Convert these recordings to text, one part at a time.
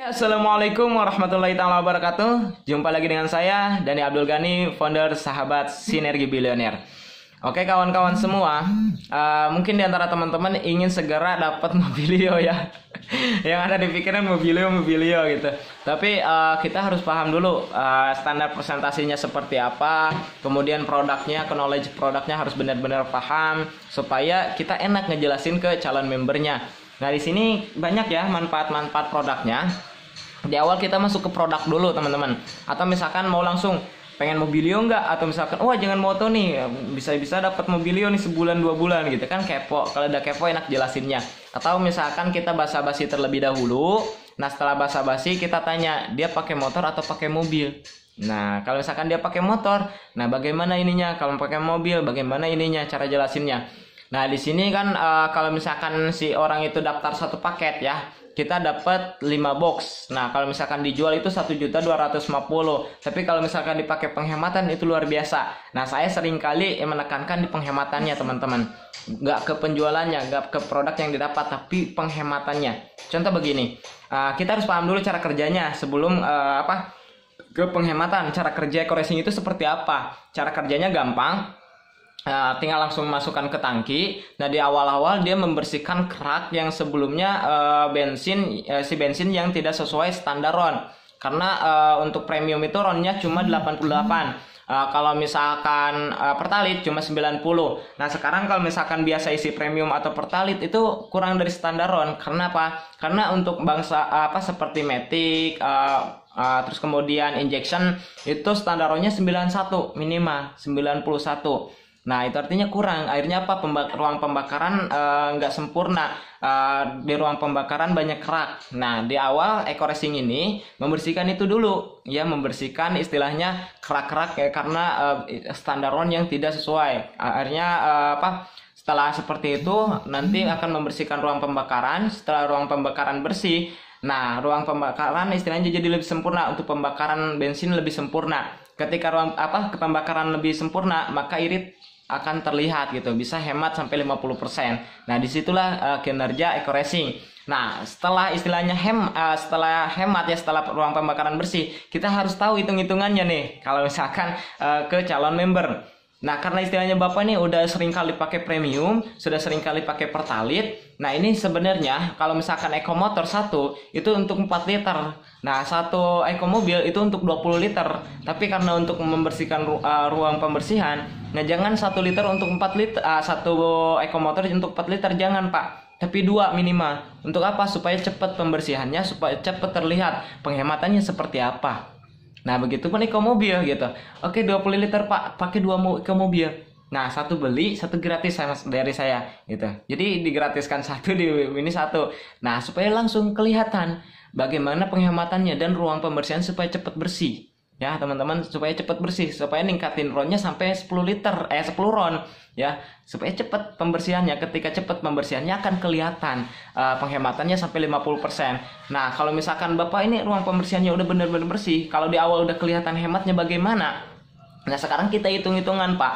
Assalamualaikum warahmatullahi taala wabarakatuh. Jumpa lagi dengan saya Dani Abdul Ghani, founder Sahabat Sinergi Bilioner. Oke kawan-kawan semua, mungkin di antara teman-teman ingin segera dapat mobilio ya. Yang ada di pikiran mobilio gitu. Tapi kita harus paham dulu standar presentasinya seperti apa, kemudian produknya, knowledge produknya harus benar-benar paham supaya kita enak ngejelasin ke calon membernya. Nah di sini banyak ya manfaat-manfaat produknya. Di awal kita masuk ke produk dulu teman-teman. Atau misalkan mau langsung pengen mobilio nggak? Atau misalkan wah jangan moto nih, bisa-bisa dapat mobilio nih sebulan 2 bulan gitu kan, kepo. Kalau udah kepo enak jelasinnya. Atau misalkan kita basa-basi terlebih dahulu. Nah setelah basa-basi kita tanya dia pakai motor atau pakai mobil. Nah kalau misalkan dia pakai motor, nah bagaimana ininya? Kalau pakai mobil, bagaimana ininya? Cara jelasinnya. Nah di sini kan kalau misalkan si orang itu daftar satu paket ya, kita dapat 5 box. Nah kalau misalkan dijual itu 1.250.000. Tapi kalau misalkan dipakai penghematan itu luar biasa. Nah saya sering kali menekankan di penghematannya teman-teman. Nggak ke penjualannya, nggak ke produk yang didapat, tapi penghematannya. Contoh begini, kita harus paham dulu cara kerjanya sebelum ke penghematan. Cara kerja eco-racing itu seperti apa? Cara kerjanya gampang. Tinggal langsung masukkan ke tangki. Nah di awal-awal dia membersihkan kerak yang sebelumnya si bensin yang tidak sesuai standar RON. Karena untuk premium itu RON-nya cuma 88. Kalau misalkan pertalit cuma 90. Nah sekarang kalau misalkan biasa isi premium atau pertalit itu kurang dari standar RON. Karena apa? Karena untuk bangsa seperti Matic, terus kemudian injection itu standar RON-nya 91 minimal 91. Nah itu artinya kurang. Akhirnya apa? Ruang pembakaran nggak sempurna. Di ruang pembakaran banyak kerak. Nah di awal eco-racing ini membersihkan itu dulu, ya, membersihkan istilahnya kerak-kerak ya, karena standar RON yang tidak sesuai. Akhirnya setelah seperti itu nanti akan membersihkan ruang pembakaran. Setelah ruang pembakaran bersih, nah ruang pembakaran istilahnya jadi lebih sempurna, untuk pembakaran bensin lebih sempurna. Ketika ruang pembakaran lebih sempurna, maka irit akan terlihat gitu, bisa hemat sampai 50%. Nah disitulah kinerja eco-racing. Nah setelah istilahnya setelah hemat ya, setelah ruang pembakaran bersih, kita harus tahu hitung-hitungannya nih kalau misalkan ke calon member. Nah karena istilahnya Bapak nih udah sering kali pakai premium, sudah sering kali pakai pertalit. Nah ini sebenarnya kalau misalkan eco motor satu itu untuk 4 liter. Nah satu eco mobil itu untuk 20 liter. Tapi karena untuk membersihkan ruang pembersihan, nah jangan 1 liter untuk 4 liter, satu eco motor untuk 4 liter jangan Pak. Tapi 2 minimal. Untuk apa? Supaya cepat pembersihannya, supaya cepat terlihat penghematannya seperti apa. Nah begitu pun eco mobil gitu. Oke 20 liter Pak, pakai 2 eco mobil. Nah satu beli, satu gratis dari saya gitu. Jadi digratiskan satu, di ini satu. Nah supaya langsung kelihatan bagaimana penghematannya dan ruang pembersihan supaya cepat bersih. Ya teman-teman, supaya cepat bersih, supaya ningkatin RON-nya sampai 10 RON ya, supaya cepat pembersihannya. Ketika cepat pembersihannya akan kelihatan penghematannya sampai 50%. Nah kalau misalkan Bapak ini ruang pembersihannya udah benar-benar bersih, kalau di awal udah kelihatan hematnya bagaimana. Nah sekarang kita hitung-hitungan Pak.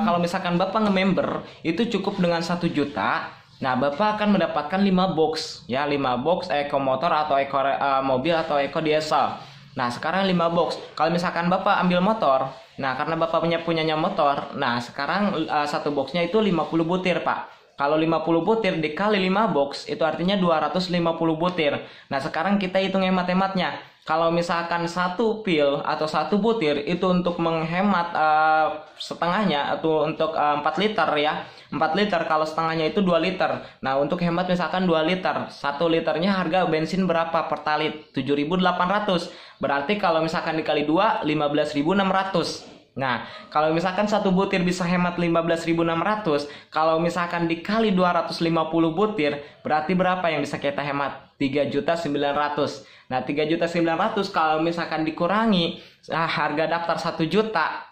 Kalau misalkan Bapak nge-member itu cukup dengan 1 juta. Nah Bapak akan mendapatkan 5 box ya, 5 box eco motor atau eco mobil atau eco diesel. Nah sekarang 5 box. Kalau misalkan Bapak ambil motor, nah karena Bapak punyanya motor, nah sekarang satu boxnya itu 50 butir Pak. Kalau 50 butir dikali 5 box itu artinya 250 butir. Nah sekarang kita hitung hemat-hematnya. Kalau misalkan satu pil atau satu butir itu untuk menghemat setengahnya atau untuk 4 liter ya. 4 liter kalau setengahnya itu 2 liter. Nah untuk hemat misalkan 2 liter, 1 liternya harga bensin berapa pertalit? 7.800. Berarti kalau misalkan dikali 2, 15.600. Nah kalau misalkan satu butir bisa hemat 15.600, kalau misalkan dikali 250 butir, berarti berapa yang bisa kita hemat? 3.900.000. Nah 3.900.000 kalau misalkan dikurangi harga daftar 1 juta.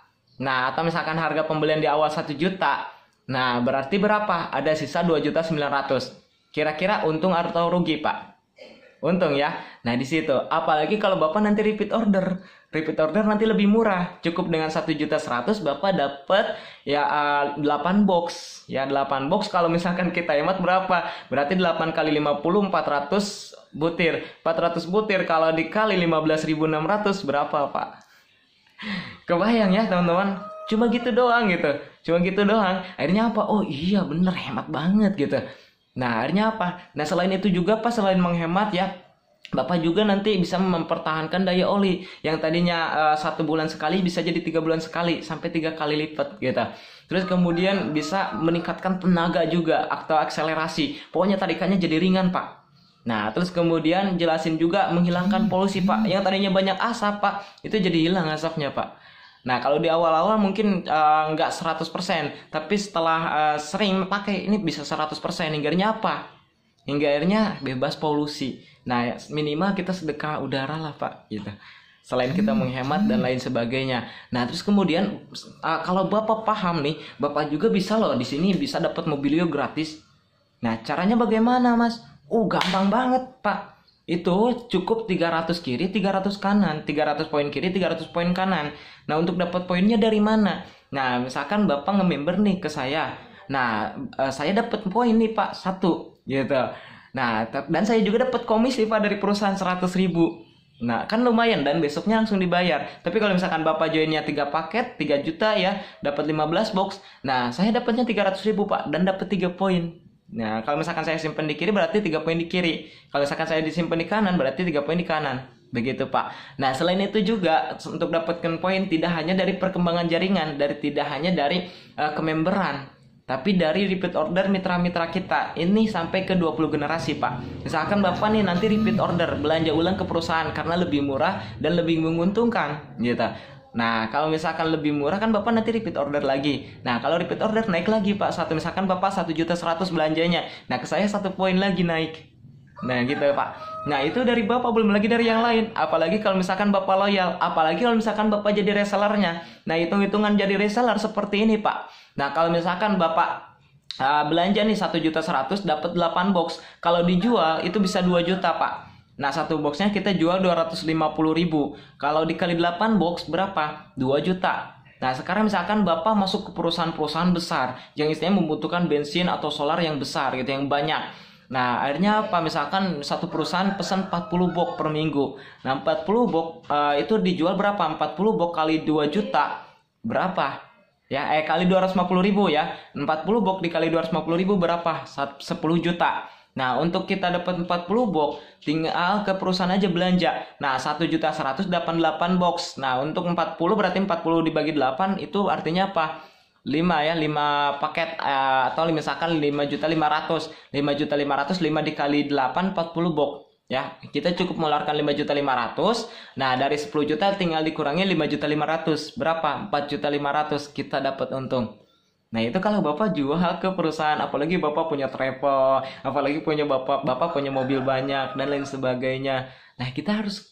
Nah atau misalkan harga pembelian di awal 1 juta. Nah berarti berapa? Ada sisa 2.900.000. Kira-kira untung atau rugi Pak? Untung ya. Nah di situ apalagi kalau Bapak nanti repeat order. repeat order nanti lebih murah. Cukup dengan 1.100.000 Bapak dapat ya 8 box. Ya 8 box kalau misalkan kita hemat berapa? Berarti 8 kali 50 400 butir. 400 butir kalau dikali 15.600 berapa, Pak? Kebayang ya, teman-teman? Cuma gitu doang gitu. Cuma gitu doang. Akhirnya apa? Oh iya bener, hemat banget gitu. Nah akhirnya apa? Nah selain itu juga Pak, selain menghemat ya, Bapak juga nanti bisa mempertahankan daya oli yang tadinya 1 bulan sekali bisa jadi 3 bulan sekali sampai 3 kali lipat gitu. Terus kemudian bisa meningkatkan tenaga juga atau akselerasi. Pokoknya tarikannya jadi ringan, Pak. Nah, terus kemudian jelasin juga menghilangkan polusi, Pak. Yang tadinya banyak asap, Pak, itu jadi hilang asapnya, Pak. Nah, kalau di awal-awal mungkin nggak 100%, tapi setelah sering pakai ini bisa 100%. Hingga akhirnya apa? Hingga akhirnya bebas polusi. Nah, minimal kita sedekah udara lah, Pak, gitu. Selain kita menghemat dan lain sebagainya. Nah, terus kemudian kalau Bapak paham nih, Bapak juga bisa loh di sini bisa dapat mobilio gratis. Nah, caranya bagaimana, Mas? Gampang banget, Pak. Itu cukup 300 kiri, 300 kanan, 300 poin kiri, 300 poin kanan. Nah, untuk dapat poinnya dari mana? Nah, misalkan Bapak nge-member nih ke saya. Nah, saya dapat poin nih, Pak, 1 gitu. Nah, dan saya juga dapat komisi, Pak, dari perusahaan 100.000. Nah, kan lumayan dan besoknya langsung dibayar. Tapi kalau misalkan Bapak joinnya 3 paket, 3 juta ya, dapat 15 box. Nah, saya dapatnya 300.000, Pak, dan dapat 3 poin. Nah, kalau misalkan saya simpan di kiri berarti 3 poin di kiri. Kalau misalkan saya disimpan di kanan berarti 3 poin di kanan. Begitu, Pak. Nah, selain itu juga untuk dapatkan poin tidak hanya dari perkembangan jaringan, tidak hanya dari kememberan, tapi dari repeat order mitra-mitra kita. Ini sampai ke 20 generasi, Pak. Misalkan Bapak nih nanti repeat order belanja ulang ke perusahaan karena lebih murah dan lebih menguntungkan, gitu. Nah, kalau misalkan lebih murah kan Bapak nanti repeat order lagi. Nah, kalau repeat order naik lagi, Pak. Misalkan Bapak 1.100.000 belanjanya. Nah, ke saya 1 poin lagi naik. Nah, gitu, Pak. Nah, itu dari Bapak, belum lagi dari yang lain. Apalagi kalau misalkan Bapak loyal. Apalagi kalau misalkan Bapak jadi resellernya. Nah, hitung-hitungan jadi reseller seperti ini, Pak. Nah, kalau misalkan Bapak belanja nih 1.100.000 dapat 8 box. Kalau dijual itu bisa 2 juta, Pak. Nah, 1 boxnya kita jual 250.000. Kalau dikali 8 box berapa? 2 juta. Nah, sekarang misalkan Bapak masuk ke perusahaan-perusahaan besar yang istilahnya membutuhkan bensin atau solar yang besar gitu, yang banyak. Nah, akhirnya apa? Misalkan satu perusahaan pesan 40 box per minggu. Nah, 40 box itu dijual berapa? 40 box kali 2 juta berapa? Ya, kali 250.000 ya. 40 box dikali 250.000 berapa? 10 juta. Nah, untuk kita dapat 40 box, tinggal ke perusahaan aja belanja. Nah, 1.100.000 dapat 8 box. Nah, untuk 40 berarti 40 dibagi 8 itu artinya apa? 5 ya, 5 paket atau misalkan 5.500.000. 5.500.000 5 dikali 8 40 box. Ya, kita cukup mengeluarkan 5.500.000. Nah, dari 10 juta tinggal dikurangi 5.500.000. Berapa? 4.500.000 kita dapat untung. Nah, itu kalau Bapak jual ke perusahaan, apalagi Bapak punya travel, apalagi punya Bapak punya mobil banyak dan lain sebagainya. Nah, kita harus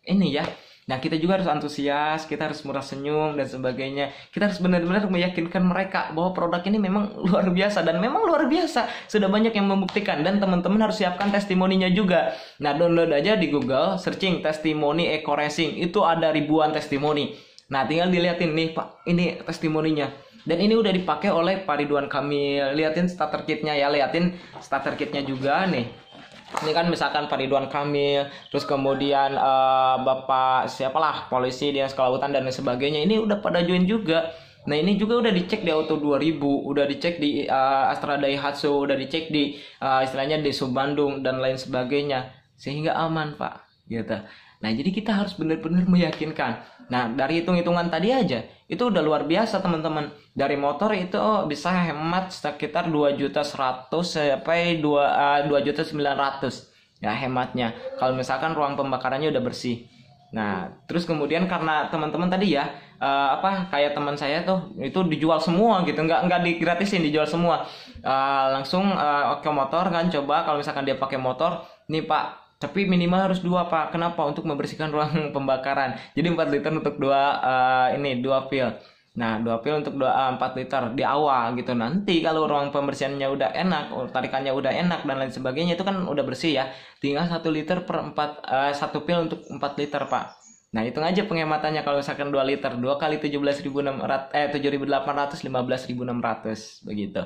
ini ya. Nah, kita juga harus antusias, kita harus murah senyum dan sebagainya. Kita harus benar-benar meyakinkan mereka bahwa produk ini memang luar biasa dan memang luar biasa. Sudah banyak yang membuktikan dan teman-teman harus siapkan testimoninya juga. Nah, download aja di Google, searching testimoni Eco Racing. Itu ada ribuan testimoni. Nah, tinggal dilihatin nih, Pak, ini testimoninya. Dan ini udah dipakai oleh Pak Ridwan Kamil. Liatin starter kitnya ya, liatin starter kitnya juga nih. Ini kan misalkan Pak Ridwan Kamil, terus kemudian Bapak siapalah polisi, dinas kelautan dan lain sebagainya. Ini udah pada join juga. Nah, ini juga udah dicek di Auto 2000, udah dicek di Astra Daihatsu, udah dicek di istilahnya di Sub Bandung dan lain sebagainya. Sehingga aman, Pak, gitu. Nah, jadi kita harus benar-benar meyakinkan. Nah, dari hitung-hitungan tadi aja, itu udah luar biasa, teman-teman. Dari motor itu bisa hemat sekitar 2.100.000 sampai 2.900.000 ya hematnya. Kalau misalkan ruang pembakarannya udah bersih. Nah, terus kemudian karena teman-teman tadi ya, kayak teman saya tuh itu dijual semua gitu, nggak digratisin, dijual semua. Langsung ke motor kan, coba kalau misalkan dia pakai motor, nih Pak, tapi minimal harus 2, Pak. Kenapa? Untuk membersihkan ruang pembakaran. Jadi 4 liter untuk 2 pil. Nah, 2 pil untuk 4 liter di awal gitu. Nanti kalau ruang pembersihannya udah enak, tarikannya udah enak dan lain sebagainya, itu kan udah bersih ya. Tinggal 1 liter per 1 pil untuk 4 liter, Pak. Nah, hitung aja penghematannya kalau misalkan 2 liter, 2 kali 7.800, 15.600 begitu.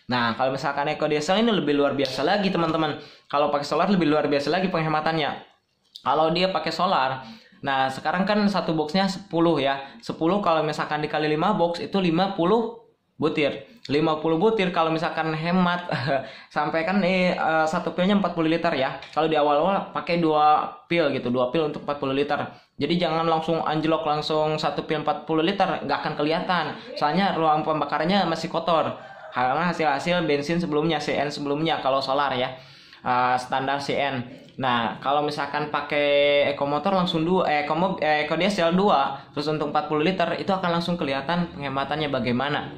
Nah, kalau misalkan ekodiesel ini lebih luar biasa lagi, teman-teman. Kalau pakai solar lebih luar biasa lagi penghematannya. Kalau dia pakai solar, nah sekarang kan satu boxnya 10 ya. 10 kalau misalkan dikali 5 box itu 50 butir. 50 butir kalau misalkan hemat sampai kan satu pilnya 40 liter ya. Kalau di awal-awal pakai 2 pil gitu, 2 pil untuk 40 liter. Jadi jangan langsung anjlok langsung satu pil 40 liter, nggak akan kelihatan. Soalnya ruang pembakarannya masih kotor. Karena hasil-hasil bensin sebelumnya, CN sebelumnya kalau solar ya. Standar CN. Nah, kalau misalkan pakai ekomotor langsung ekodiesel 2 terus untuk 40 liter itu akan langsung kelihatan penghematannya bagaimana.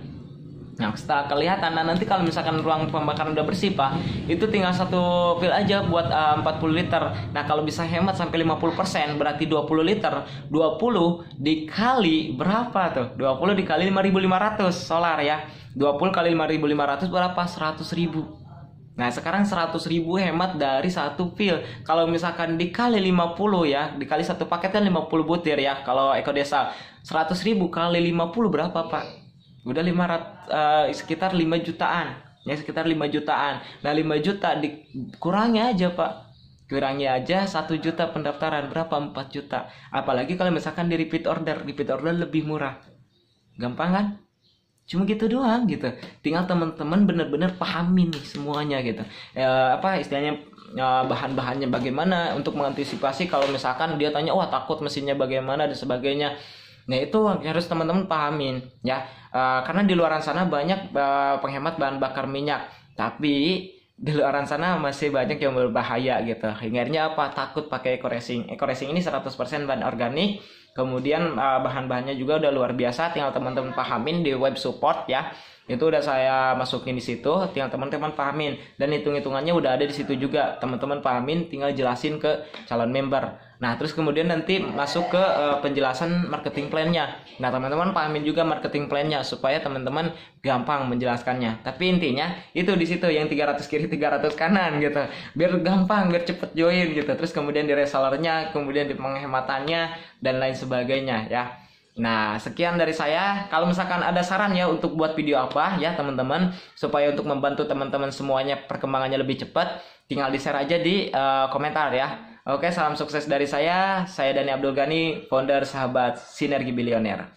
Nah, setelah kelihatan, nah nanti kalau misalkan ruang pembakaran udah bersih Pak, itu tinggal satu pil aja buat 40 liter. Nah, kalau bisa hemat sampai 50%, berarti 20 liter. 20 dikali berapa tuh? 20 dikali 5.500 solar ya. 20 kali 5.500 berapa? 100.000. Nah, sekarang 100.000 hemat dari satu pil. Kalau misalkan dikali 50 ya, dikali satu paket kan 50 butir ya. Kalau ekodiesel 100.000 kali 50 berapa Pak? Udah sekitar 5 jutaan ya, sekitar 5 jutaan. Nah, 5 juta dikurangi aja Pak, kurangi aja 1 juta pendaftaran berapa? 4 juta. Apalagi kalau misalkan di repeat order lebih murah. Gampang kan? Cuma gitu doang gitu. Tinggal teman-teman bener-bener pahamin nih semuanya gitu. Istilahnya bahan-bahannya bagaimana untuk mengantisipasi kalau misalkan dia tanya wah takut mesinnya bagaimana dan sebagainya. Nah, itu harus teman-teman pahamin ya. Karena di luaran sana banyak penghemat bahan bakar minyak, tapi di luaran sana masih banyak yang berbahaya gitu. Akhirnya apa? Takut pakai eco-racing. Eco-racing ini 100% bahan organik. Kemudian bahan-bahannya juga udah luar biasa, tinggal teman-teman pahamin di web support ya. Itu udah saya masukin di situ, tinggal teman-teman pahamin dan hitung-hitungannya udah ada di situ juga. Teman-teman pahamin, tinggal jelasin ke calon member. Nah, terus kemudian nanti masuk ke penjelasan marketing plan-nya. Nah, teman-teman pahamin juga marketing plan-nya supaya teman-teman gampang menjelaskannya. Tapi intinya itu di situ yang 300 kiri 300 kanan gitu. Biar gampang, biar cepet join gitu. Terus kemudian di resellernya, kemudian di penghematannya dan lain sebagainya ya. Nah, sekian dari saya. Kalau misalkan ada saran ya untuk buat video apa ya teman-teman, supaya untuk membantu teman-teman semuanya perkembangannya lebih cepat, tinggal di-share aja di komentar ya. Oke, salam sukses dari saya Dani Abdul Ghani, founder Sahabat Sinergi Bilioner.